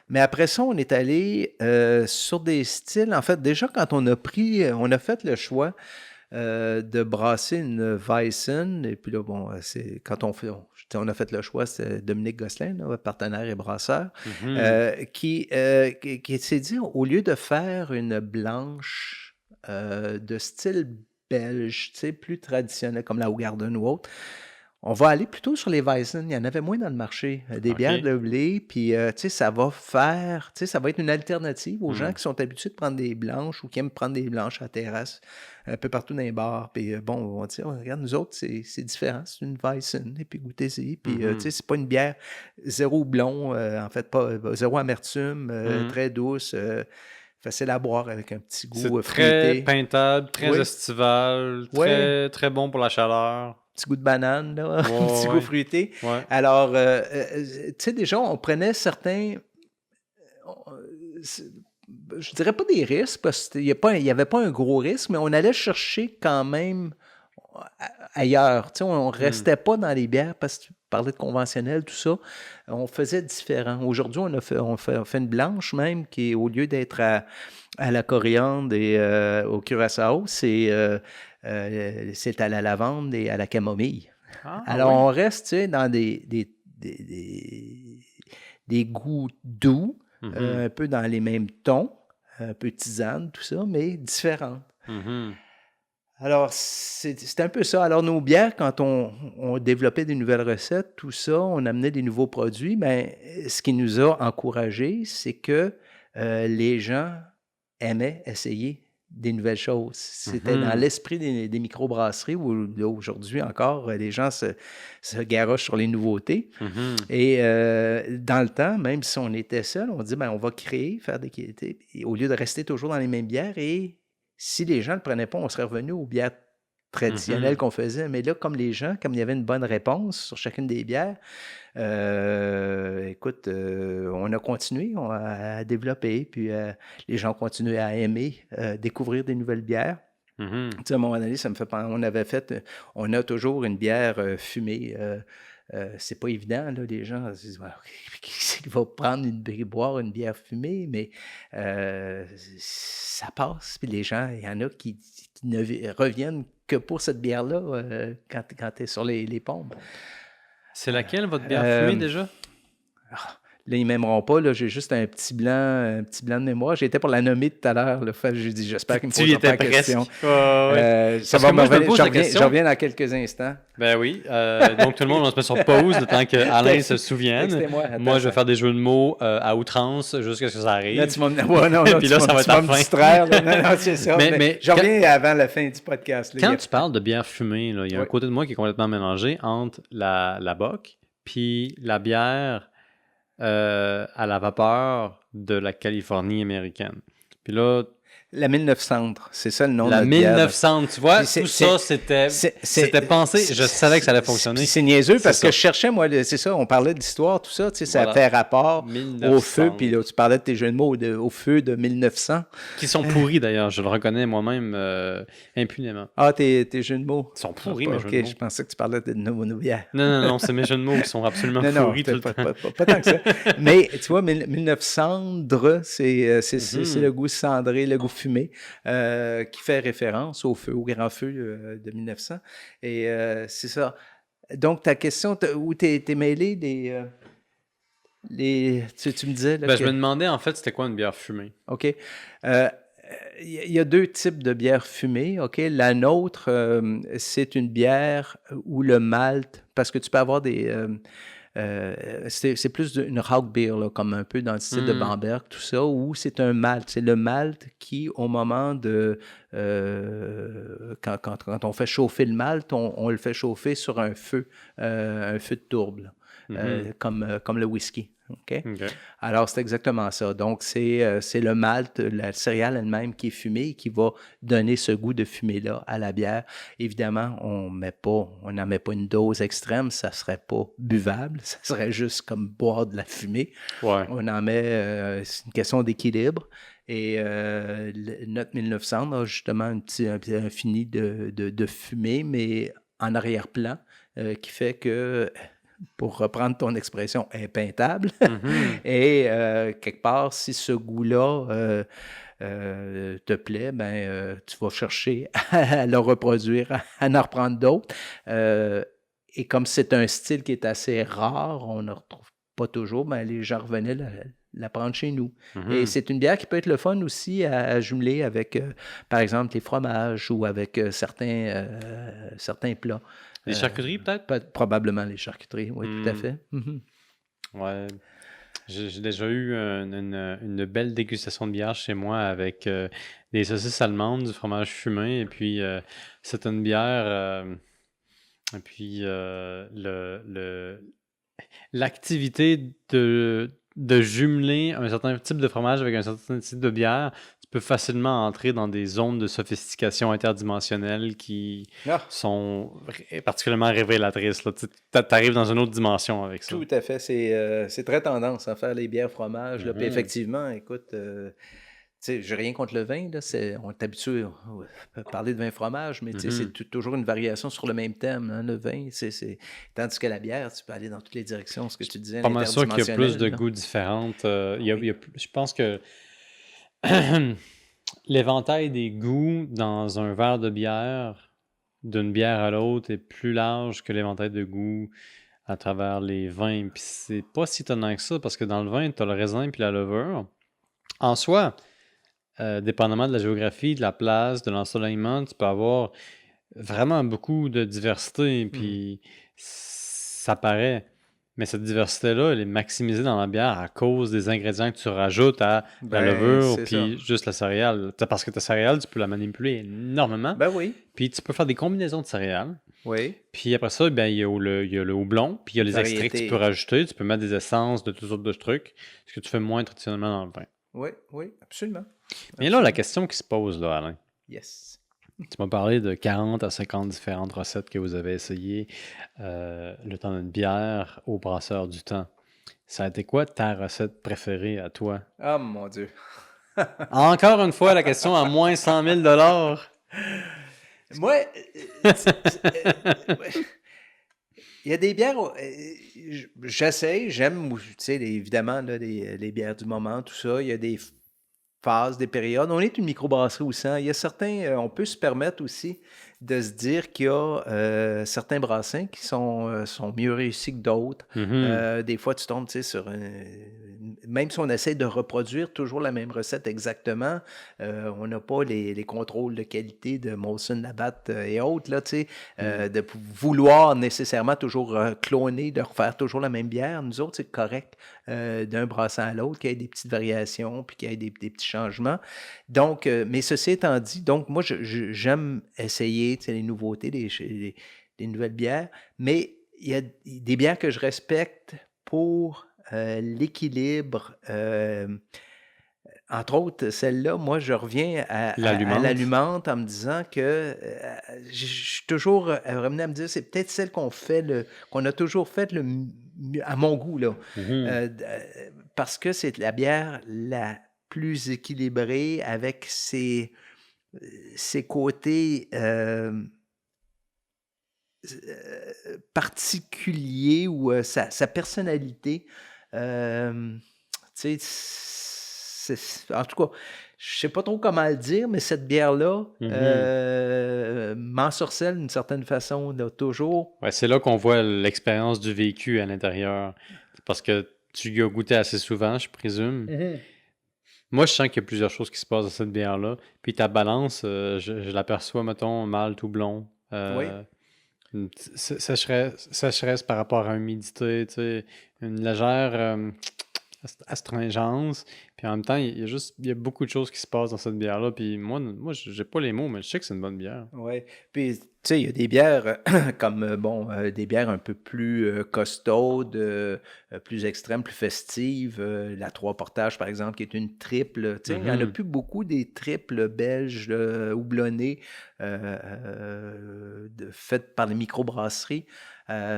Mais après ça, on est allé sur des styles. En fait, déjà, quand on a fait le choix de brasser une Weissen, et puis là, bon, c'est quand on a fait le choix, c'est Dominique Gosselin, là, partenaire et brasseur, qui s'est dit, au lieu de faire une blanche de style belge, tu sais, plus traditionnelle, comme la Hoegaarden ou autre, on va aller plutôt sur les Weizen. Il y en avait moins dans le marché. Des bières de blé, puis tu sais, ça va être une alternative aux gens qui sont habitués de prendre des blanches ou qui aiment prendre des blanches à la terrasse, un peu partout dans les bars. Puis bon, on va dire, regarde, nous autres, c'est différent. C'est une Weizen, et puis goûtez-y. Puis tu sais, c'est pas une bière zéro blond, en fait, pas zéro amertume, très douce. Facile à boire avec un petit goût C'est très fruité. peintable, très estival, très, très bon pour la chaleur. Petit goût de banane, là, un petit goût fruité. Ouais. Alors, tu sais, déjà, on prenait certains, je dirais pas des risques, parce qu'il n'y avait pas un gros risque, mais on allait chercher quand même ailleurs. Tu sais, on ne restait pas dans les bières parce que tu parlais de conventionnel, tout ça. On faisait différent. Aujourd'hui, on fait une blanche même qui, au lieu d'être à la coriandre et au curaçao, c'est à la lavande et à la camomille. Alors, on reste, tu sais, dans des goûts doux, un peu dans les mêmes tons, un peu tisane, tout ça, mais différents. Alors, c'est un peu ça. Alors, nos bières, quand on développait des nouvelles recettes, tout ça, on amenait des nouveaux produits, mais ce qui nous a encouragés, c'est que les gens aimaient essayer des nouvelles choses. C'était dans l'esprit des microbrasseries où, là, aujourd'hui encore, les gens se garochent sur les nouveautés. Et dans le temps, même si on était seul, on dit, ben, on va créer, faire des qualités, au lieu de rester toujours dans les mêmes bières. Et si les gens ne le prenaient pas, on serait revenu aux bières traditionnelles qu'on faisait. Mais là, comme il y avait une bonne réponse sur chacune des bières, écoute, on a continué à développer, puis les gens ont continué à aimer découvrir des nouvelles bières. Tu sais, à un moment donné, ça me fait penser, on a toujours une bière fumée. C'est pas évident, là, les gens se disent, qui va boire une bière fumée, mais ça passe, puis les gens, il y en a qui ne reviennent que pour cette bière-là quand tu es sur les pompes. C'est laquelle, votre bière fumée, déjà? Là, ils ne m'aimeront pas. Là, j'ai juste un petit blanc de mémoire. J'étais pour la nommer tout à l'heure. J'ai dit, j'espère qu'il me posera pas la question. Ça va me revenir. Je reviens dans quelques instants. Ben oui. Donc, tout le monde, on se met sur pause le temps qu'Alain se souvienne. Moi, je vais faire des jeux de mots à outrance jusqu'à ce que ça arrive. Là, tu vas me distraire. Non, c'est ça. Mais je reviens avant la fin du podcast. Quand tu parles de bière fumée, il y a un côté de moi qui est complètement mélangé entre la bock puis la bière à la vapeur de la Californie américaine. Puis là... La 1900, c'est ça le nom de la notre bière. La 1900, tu vois, tout ça, c'était pensé, je savais que ça allait fonctionner. C'est niaiseux parce que je cherchais, moi, c'est ça, on parlait de l'histoire, tout ça, tu sais, ça fait rapport 1900. Au feu, puis là, tu parlais de tes jeux de mots au feu de 1900. Qui sont pourris, d'ailleurs, je le reconnais moi-même impunément. Ah, tes jeux de mots? Ils sont pourris, mes jeux de mots. Ok, je pensais que tu parlais de nos bières. Non, c'est mes jeux de mots qui sont absolument pourris tout le temps. Pas tant que ça. Mais, tu vois, 1900, c'est le goût cendré, le goût fumé, qui fait référence au grand feu de 1900. Et c'est ça. Donc, ta question, où t'es mêlé tu me disais... je me demandais, en fait, c'était quoi une bière fumée? OK. Il y a deux types de bières fumées, OK? La nôtre, c'est une bière où le malt, parce que tu peux avoir c'est plus une Rauk beer, là, comme un peu dans le style de Hmm. Bamberg, tout ça, où c'est un malt. C'est le malt qui, au moment de... quand on fait chauffer le malt, on le fait chauffer sur un feu de tourbe, là, Mhm. comme le whisky. OK? OK. Alors, c'est exactement ça. Donc, c'est le malt, la céréale elle-même qui est fumée et qui va donner ce goût de fumée-là à la bière. Évidemment, on n'en met pas une dose extrême, ça serait pas buvable, ça serait juste comme boire de la fumée. Ouais. On en met, c'est une question d'équilibre. Et notre 1900 a justement un fini de fumée, mais en arrière-plan, qui fait que, pour reprendre ton expression, impeintable. Mhm. Et quelque part, si ce goût-là te plaît, ben, tu vas chercher à le reproduire, à en reprendre d'autres. Et comme c'est un style qui est assez rare, on ne retrouve pas toujours, ben, les gens revenaient la prendre chez nous. Et Mhm. c'est une bière qui peut être le fun aussi à jumeler avec, par exemple, les fromages ou avec certains plats. Les charcuteries, peut-être? Probablement les charcuteries, oui, tout à Hmm. fait. Mhm. Ouais. J'ai déjà eu une belle dégustation de bière chez moi avec des saucisses allemandes, du fromage fumé, et puis c'est une bière, et puis l'activité de jumeler un certain type de fromage avec un certain type de bière, tu peux facilement entrer dans des zones de sophistication interdimensionnelle qui Ah, sont particulièrement révélatrices, là. Tu arrives dans une autre dimension avec ça. tout à fait. C'est très tendance à faire les bières fromages, là. Puis Mhm. effectivement, écoute, tu sais, j'ai rien contre le vin, là. On est habitué à parler de vin fromage, mais tu sais, c'est Mhm. toujours une variation sur le même thème, hein, le vin. Tandis que la bière, tu peux aller dans toutes les directions, ce que tu disais, Pas mal sûr qu'il y a plus de l'interdimensionnel, là. goûts différents. Oui. Je pense que l'éventail des goûts dans un verre de bière, d'une bière à l'autre, est plus large que l'éventail de goûts à travers les vins. Puis c'est pas si étonnant que ça, parce que dans le vin, tu as le raisin puis la levure. En soi, dépendamment de la géographie, de la place, de l'ensoleillement, tu peux avoir vraiment beaucoup de diversité, Mhm. puis ça paraît. Mais cette diversité-là, elle est maximisée dans la bière à cause des ingrédients que tu rajoutes à la Ben, levure, c'est ça. puis juste la céréale. Parce que ta céréale, tu peux la manipuler énormément, Ben oui, puis tu peux faire des combinaisons de céréales. oui. Puis après ça, ben, il y a le houblon, puis il y a les extraits que tu peux Variété. rajouter. Tu peux mettre des essences de toutes sortes de trucs, ce que tu fais moins traditionnellement dans le vin. Oui, oui, absolument. Mais là, la Absolument. question qui se pose, là, Alain, Yes. tu m'as parlé de 40 à 50 différentes recettes que vous avez essayées le temps d'une bière au brasseur du temps. Ça a été quoi ta recette préférée à toi? Ah, mon Dieu. Encore une fois, la question à moins 100 000 $. Moi, ouais, il y a des bières, j'essaye, j'aime, tu sais, évidemment, là, les bières du moment, tout ça. Il y a des phases, des périodes. On est une microbrasserie aussi, hein. Il y a certains, on peut se permettre aussi de se dire qu'il y a certains brassins qui sont mieux réussis que d'autres. Mhm. Des fois, tu tombes, tu sais, même si on essaie de reproduire toujours la même recette exactement, on n'a pas les contrôles de qualité de Molson Labatt et autres, là, tu sais, Mm. vouloir nécessairement toujours cloner, de refaire toujours la même bière. Nous autres, c'est correct d'un brassin à l'autre, qu'il y ait des petites variations, puis qu'il y ait des petits changements. Donc, mais ceci étant dit, donc moi, j'aime essayer, tu sais, les nouveautés, les nouvelles bières, mais il y a des bières que je respecte pour l'équilibre. Entre autres, celle-là, moi, je reviens à L'allumante. l'allumante en me disant que je suis toujours ramené à me dire, c'est peut-être celle qu'on a toujours faite à mon goût, là. Mhm. Parce que c'est la bière la plus équilibrée avec ses côtés particuliers ou sa personnalité. Tu sais, en tout cas, je sais pas trop comment le dire, mais cette bière-là Mhm. m'ensorcelle d'une certaine façon, là, toujours. Ouais, c'est là qu'on voit l'expérience du vécu à l'intérieur. Parce que tu y as goûté assez souvent, je présume. Mhm. Moi, je sens qu'il y a plusieurs choses qui se passent dans cette bière-là. Puis ta balance, je l'aperçois, mettons, malt ou blond. Oui. Une sécheresse par rapport à humidité, tu sais, une légère astringence. Puis en même temps, il y a beaucoup de choses qui se passent dans cette bière-là. Puis moi, j'ai pas les mots, mais je sais que c'est une bonne bière. Oui. Puis, tu sais, il y a des bières comme, bon, des bières un peu plus costaudes, plus extrêmes, plus festives. La Trois Portages, par exemple, qui est une triple. Tu sais, il n'y en a plus beaucoup des triples belges houblonnées faites par les microbrasseries.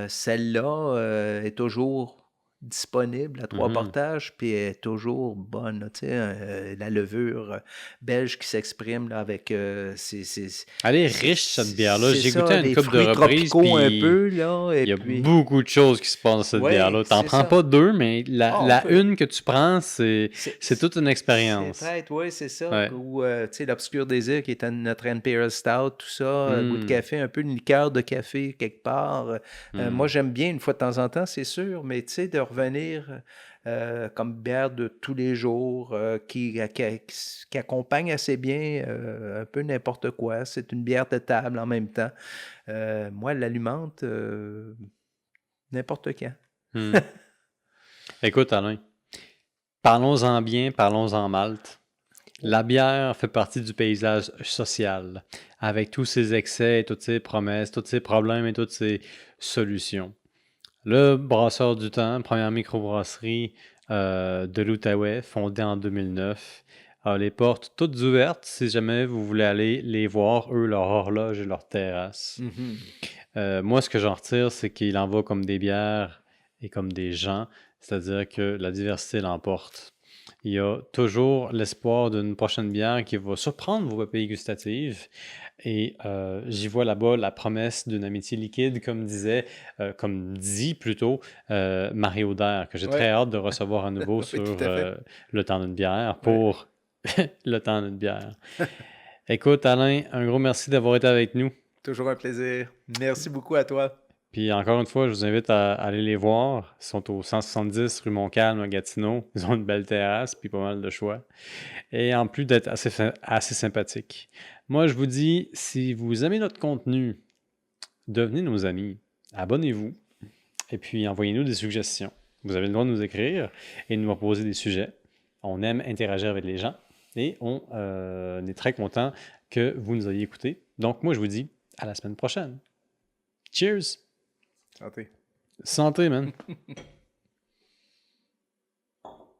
Celle-là est toujours disponible à Trois Mhm. Portages, puis elle est toujours bonne. Là, tu sais, la levure belge qui s'exprime là, avec Elle est riche, cette bière-là. c'est J'ai goûté ça, à une des couple de fruits reprises, tropicaux un puis peu, là, et il y a puis... beaucoup de choses qui se passent dans cette Oui, bière-là. T'en c'est prends ça. pas deux, mais Ah, on la peut... une que tu prends, c'est toute une C'est expérience. peut-être, oui, c'est ça. Ouais. Ou, tu sais, l'Obscur Désir, qui est notre Imperial Stout, tout ça, goût de Hmm. café, un peu une liqueur de café quelque part. Moi, Hmm. j'aime bien une fois de temps en temps, c'est sûr, mais tu sais, de revenir comme bière de tous les jours, qui accompagne assez bien un peu n'importe quoi. C'est une bière de table en même temps. Moi, elle l'alimente n'importe quand. Hmm. Écoute, Alain, parlons-en bien, parlons-en Malte. La bière fait partie du paysage social, avec tous ses excès, toutes ses promesses, tous ses problèmes et toutes ses solutions. Le Brasseur du Temps, première microbrasserie de l'Outaouais, fondée en 2009, a les portes toutes ouvertes si jamais vous voulez aller les voir, eux, leur horloge et leur terrasse. Moi, ce que j'en retire, c'est qu'il en va comme des bières et comme des gens, c'est-à-dire que la diversité l'emporte. Il y a toujours l'espoir d'une prochaine bière qui va surprendre vos papilles gustatives. Et j'y vois là-bas la promesse d'une amitié liquide, comme dit plutôt Mario Daire, que j'ai Ouais, très hâte de recevoir à nouveau oui, sur tout à fait. le temps d'une bière Ouais. pour le temps d'une bière. Écoute, Alain, un gros merci d'avoir été avec nous. Toujours un plaisir. Merci beaucoup à toi. Puis encore une fois, je vous invite à aller les voir. Ils sont au 170 rue Montcalm à Gatineau. Ils ont une belle terrasse, puis pas mal de choix. Et en plus d'être assez sympathiques. Moi, je vous dis, si vous aimez notre contenu, devenez nos amis. Abonnez-vous. Et puis envoyez-nous des suggestions. Vous avez le droit de nous écrire et de nous proposer des sujets. On aime interagir avec les gens. Et on est très content que vous nous ayez écoutés. Donc moi, je vous dis à la semaine prochaine. Cheers! Santé. Santé, man!